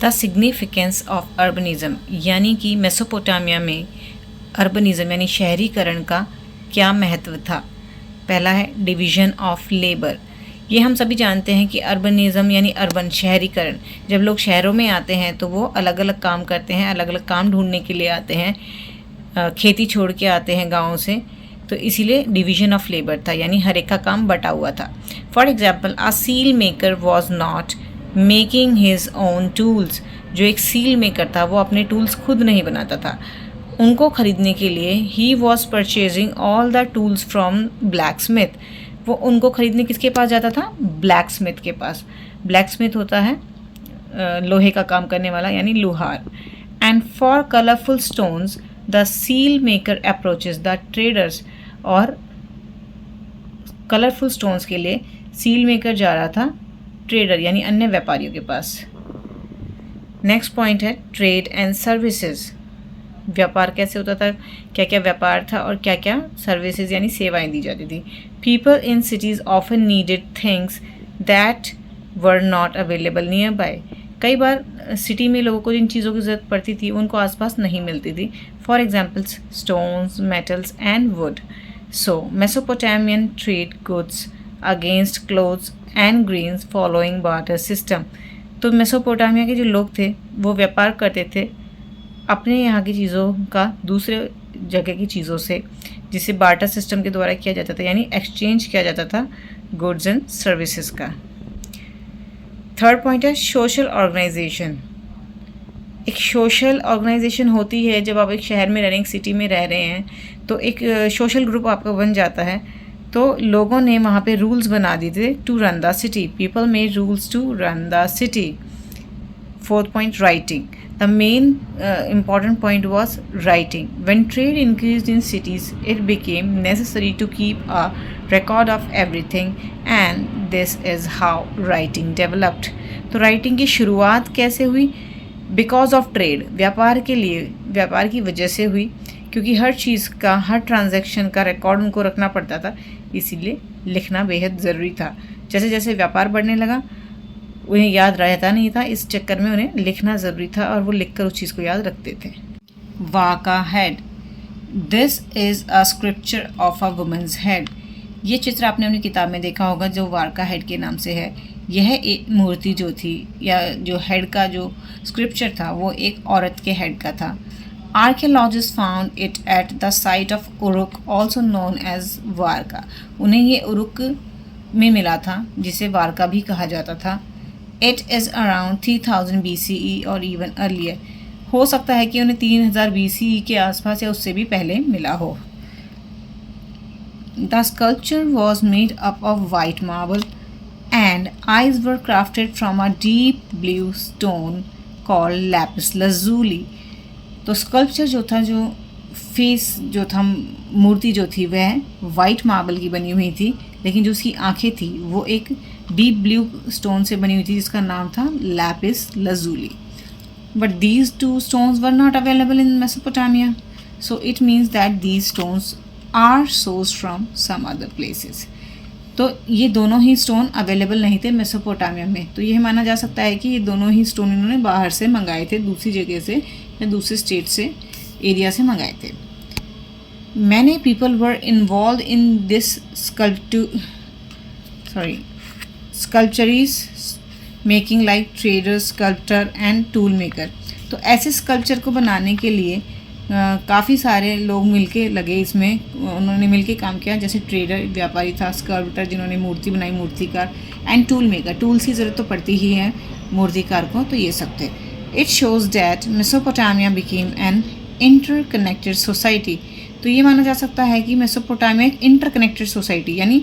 The significance of अर्बनिज़म, यानी कि Mesopotamia में अर्बनिज़म यानी शहरीकरण का क्या महत्व था। पहला है डिवीज़न ऑफ लेबर। ये हम सभी जानते हैं कि अर्बनिज़म यानी अर्बन शहरीकरण, जब लोग शहरों में आते हैं तो वो अलग अलग काम करते हैं, अलग अलग काम ढूंढने के लिए आते हैं, खेती छोड़ के आते हैं गाँव से, तो इसीलिए डिवीज़न ऑफ लेबर था, यानी हर एक का काम बटा हुआ था। For example a seal maker was not making his own tools. जो एक सील मेकर था वो अपने टूल्स खुद नहीं बनाता था, उनको ख़रीदने के लिए he was purchasing all the tools from black Smith. वो उनको ख़रीदने किसके पास जाता था? ब्लैक स्मिथ के पास। ब्लैक स्मिथ होता है लोहे का काम करने वाला, यानी लोहार। And for colourful stones the seal maker approaches the traders. और कलरफुल स्टोन्स के लिए सील मेकर जा रहा था ट्रेडर यानी अन्य व्यापारियों के पास। नेक्स्ट पॉइंट है ट्रेड एंड सर्विसेज। व्यापार कैसे होता था, क्या क्या व्यापार था और क्या क्या सर्विसेज यानी सेवाएं दी जाती थी। People in cities often needed things that were not available near by. कई बार सिटी में लोगों को जिन चीज़ों की ज़रूरत पड़ती थी उनको आसपास नहीं मिलती थी। For examples stones, metals and would. So Mesopotamian trade goods against clothes and grains following barter system. तो मेसोपोटामिया के जो लोग थे वो व्यापार करते थे अपने यहाँ की चीज़ों का दूसरे जगह की चीज़ों से, जिसे बार्टर सिस्टम के द्वारा किया जाता था, यानी एक्सचेंज किया जाता था गुड्स एंड सर्विसेज का। थर्ड पॉइंट है सोशल ऑर्गेनाइजेशन। एक सोशल ऑर्गेनाइजेशन होती है जब आप एक शहर में रह रहे हैं, एक सिटी में रह रहे हैं, तो एक सोशल ग्रुप आपका बन जाता है। तो लोगों ने वहाँ पे रूल्स बना दिए थे to run the city. People made rules to run the city. Fourth point writing. The main important point was writing. When trade increased in cities, it became necessary to keep a record of everything, and this is how writing developed. तो writing की शुरुआत कैसे हुई? Because of trade. व्यापार के लिए, व्यापार की वजह से हुई, क्योंकि हर चीज़ का, हर ट्रांजैक्शन का रिकॉर्ड उनको रखना पड़ता था, इसीलिए लिखना बेहद ज़रूरी था। जैसे जैसे व्यापार बढ़ने लगा उन्हें याद रहता नहीं था, इस चक्कर में उन्हें लिखना ज़रूरी था और वो लिखकर उस चीज़ को याद रखते थे। वाका head. This is a scripture of a women's head. ये चित्र आपने अपनी किताब में देखा होगा जो वाका हेड के नाम से है। यह एक मूर्ति जो थी या जो हेड का जो स्क्रिप्चर था वो एक औरत के हेड का था। Archaeologist found it at the site of Uruk also known as Warka. उन्हें ये उरुक में मिला था जिसे वारका भी कहा जाता था। It is around 3000 BCE और even earlier। हो सकता है कि उन्हें 3000 BCE के आसपास या उससे भी पहले मिला हो। The sculpture was made up of white marble and eyes were crafted from a deep blue stone called lapis lazuli। तो स्कल्पचर जो था, जो फेस जो था, मूर्ति जो थी वह वाइट मार्बल की बनी हुई थी, लेकिन जो उसकी आंखें थी वो एक डीप ब्लू स्टोन से बनी हुई थी जिसका नाम था lapis lazuli. But these two stones were not available in Mesopotamia, so it means that these stones are source from some other places. तो ये दोनों ही स्टोन अवेलेबल नहीं थे मेसोपोटामिया में। तो ये माना जा सकता है कि ये दोनों ही स्टोन इन्होंने बाहर से मंगाए थे, दूसरी जगह से या दूसरे स्टेट से, एरिया से मंगाए थे। Many people were involved in this sculptures making like traders, sculptor and tool maker। तो ऐसे स्कल्पचर को बनाने के लिए काफ़ी सारे लोग मिलके लगे इसमें, उन्होंने मिलके काम किया। जैसे ट्रेडर व्यापारी था, स्कल्पटर जिन्होंने मूर्ति बनाई, मूर्तिकार, एंड टूल मेकर, टूल्स की ज़रूरत तो पड़ती ही है मूर्तिकार को, तो ये सब थे। It shows that Mesopotamia became an interconnected society. तो ये माना जा सकता है कि मेसोपोटामिया एक इंटरकनेक्टेड सोसाइटी यानी